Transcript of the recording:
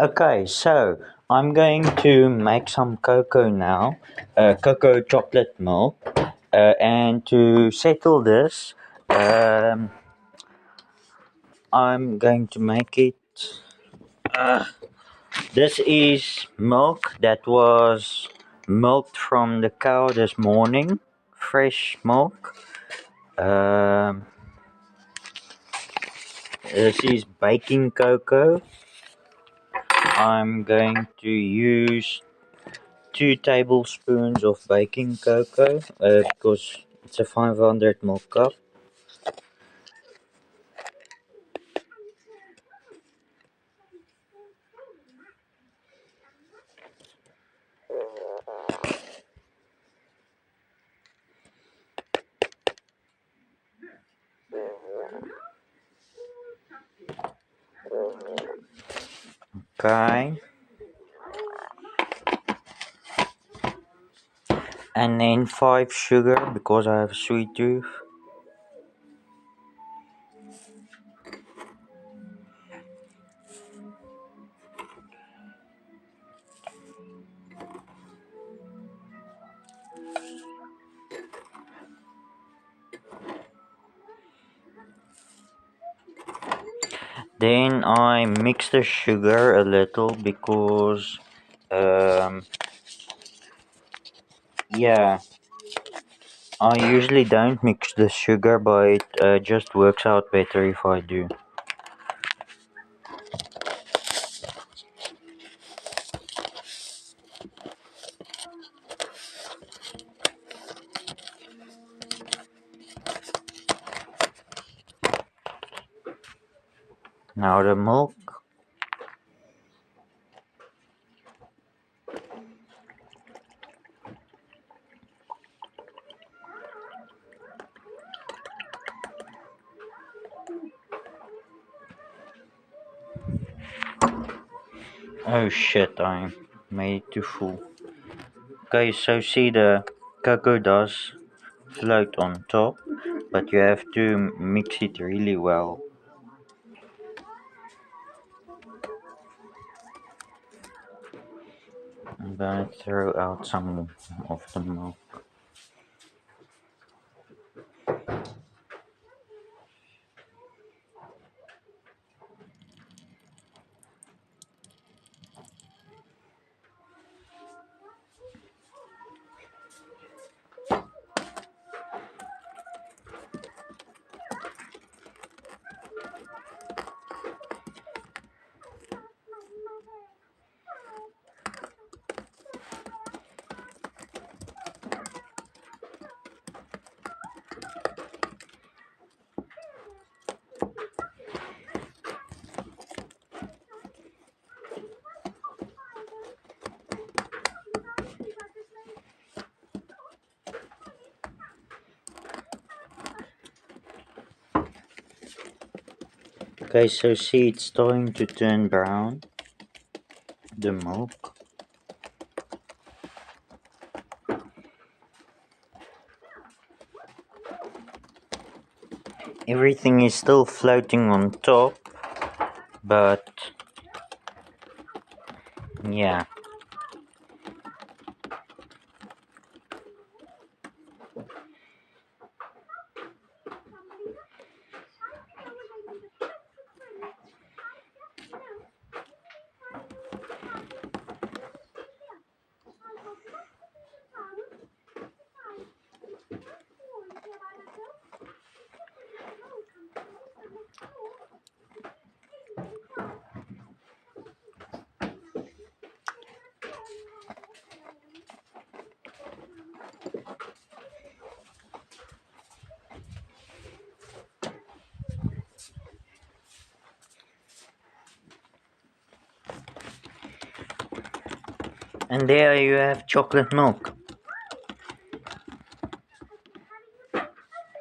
Okay, so I'm going to make some cocoa now, cocoa chocolate milk, and to settle this, um, I'm going to make it. This is milk that was milked from the cow this morning, fresh milk. Um, this is baking cocoa. I'm going to use 2 tablespoons of baking cocoa because it's a 500 ml cup. Okay, and then 5 sugar because I have a sweet tooth. Then I mix the sugar a little because um, yeah, I usually don't mix the sugar, but it just works out better if I do. Now the milk. Oh shit, I made it too full. Okay, so see the cocoa does float on top, but you have to mix it really well. I'm gonna throw out some of the milk. Okay, so see it's starting to turn brown, the milk. Everything is still floating on top, but yeah. And there you have chocolate milk.